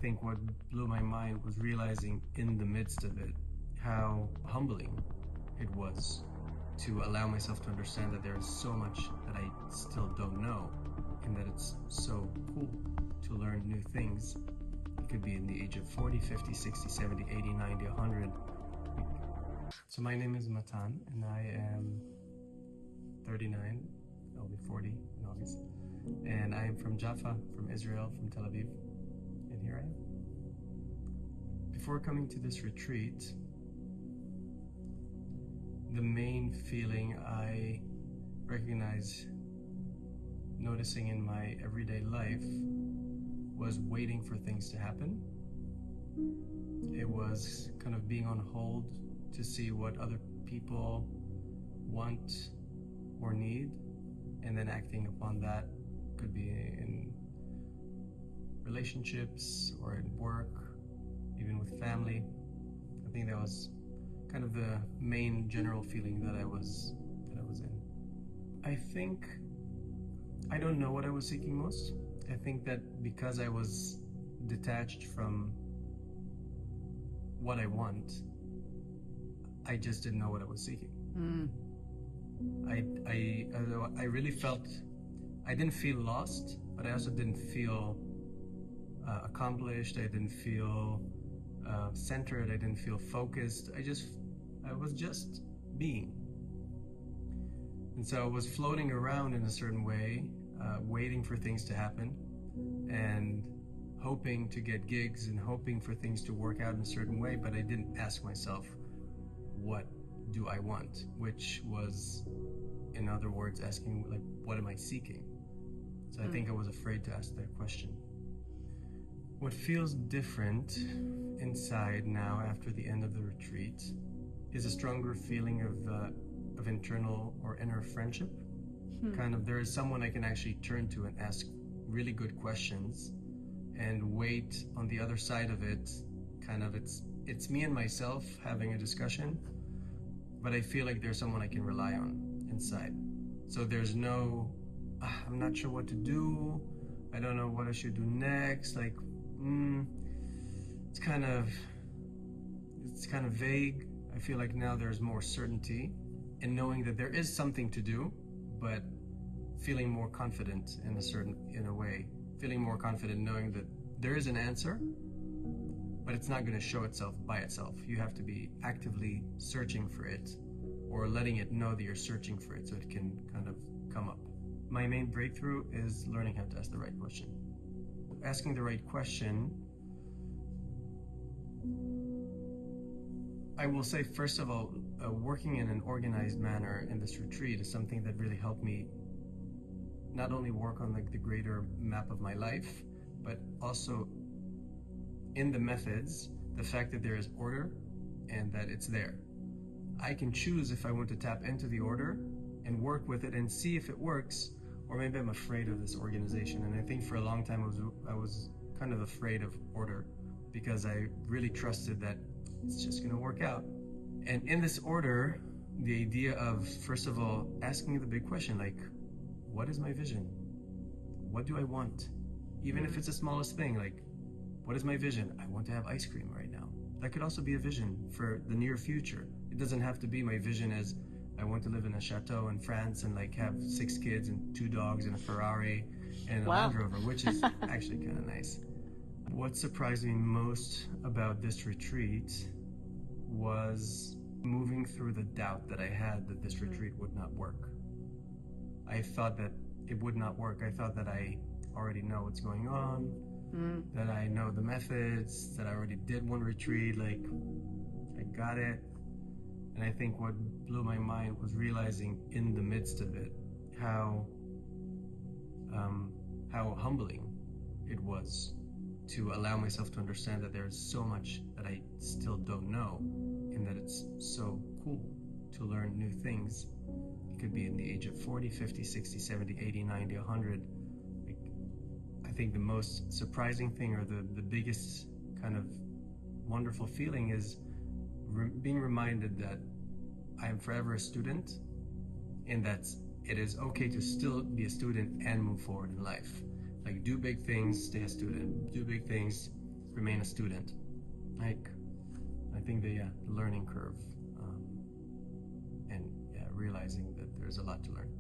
think what blew my mind was realizing in the midst of it how humbling it was to allow myself to understand that there is so much that I still don't know, and that it's so cool to learn new things. It could be in the age of 40, 50, 60, 70, 80, 90, 100. So my name is Matan, and I am 39. I'll be 40 in August. And I am from Jaffa, from Israel, from Tel Aviv. And here I am. Before coming to this retreat, the main feeling I recognize noticing in my everyday life was waiting for things to happen. It was kind of being on hold to see what other people want or need, and then acting upon that. Could be in relationships or in work, even with family. I think that was kind of the main general feeling that I was in. I think I don't know what I was seeking most. I think that because I was detached from what I want, I just didn't know what I was seeking. I really felt, I didn't feel lost, but I also didn't feel accomplished. I didn't feel centered. I didn't feel focused. I was just being. And so I was floating around in a certain way, waiting for things to happen and hoping to get gigs and hoping for things to work out in a certain way, but I didn't ask myself, what do I want? Which was, in other words, asking, like, what am I seeking? So I think I was afraid to ask that question. What feels different inside now after the end of the retreat is a stronger feeling of internal or inner friendship. Kind of, there is someone I can actually turn to and ask really good questions and wait on the other side of it. Kind of, it's me and myself having a discussion, but I feel like there's someone I can rely on inside. So there's no, I'm not sure what to do. I don't know what I should do next. Like, it's kind of vague. I feel like now there's more certainty in knowing that there is something to do, but feeling more confident in a way, feeling more confident knowing that there is an answer, but it's not going to show itself by itself. You have to be actively searching for it, or letting it know that you're searching for it so it can kind of come up. My main breakthrough is learning how to ask the right question. Asking the right question, I will say, first of all, working in an organized manner in this retreat is something that really helped me not only work on the greater map of my life, but also in the methods, the fact that there is order and that it's there. I can choose if I want to tap into the order and work with it and see if it works, or maybe I'm afraid of this organization. And I think for a long time I was kind of afraid of order, because I really trusted that it's just going to work out. And in this order, the idea of, first of all, asking the big question, like, what is my vision? What do I want? Even if it's the smallest thing, like, what is my vision? I want to have ice cream right now. That could also be a vision for the near future. It doesn't have to be my vision as I want to live in a chateau in France and like have 6 kids and 2 dogs and a Ferrari and a Land Rover, which is actually kind of nice. What surprised me most about this retreat was moving through the doubt that I had that this retreat would not work. I thought that it would not work. I thought that I already know what's going on, that I know the methods, that I already did one retreat, like, I got it. And I think what blew my mind was realizing in the midst of it how humbling it was to allow myself to understand that there's so much that I still don't know, and that it's so cool to learn new things. It could be in the age of 40, 50, 60, 70, 80, 90, 100. Like, I think the most surprising thing, or the biggest kind of wonderful feeling, is being reminded that I am forever a student, and that it is okay to still be a student and move forward in life. Like, do big things, stay a student. Do big things, remain a student. Like, I think the learning curve, and yeah, realizing that there's a lot to learn.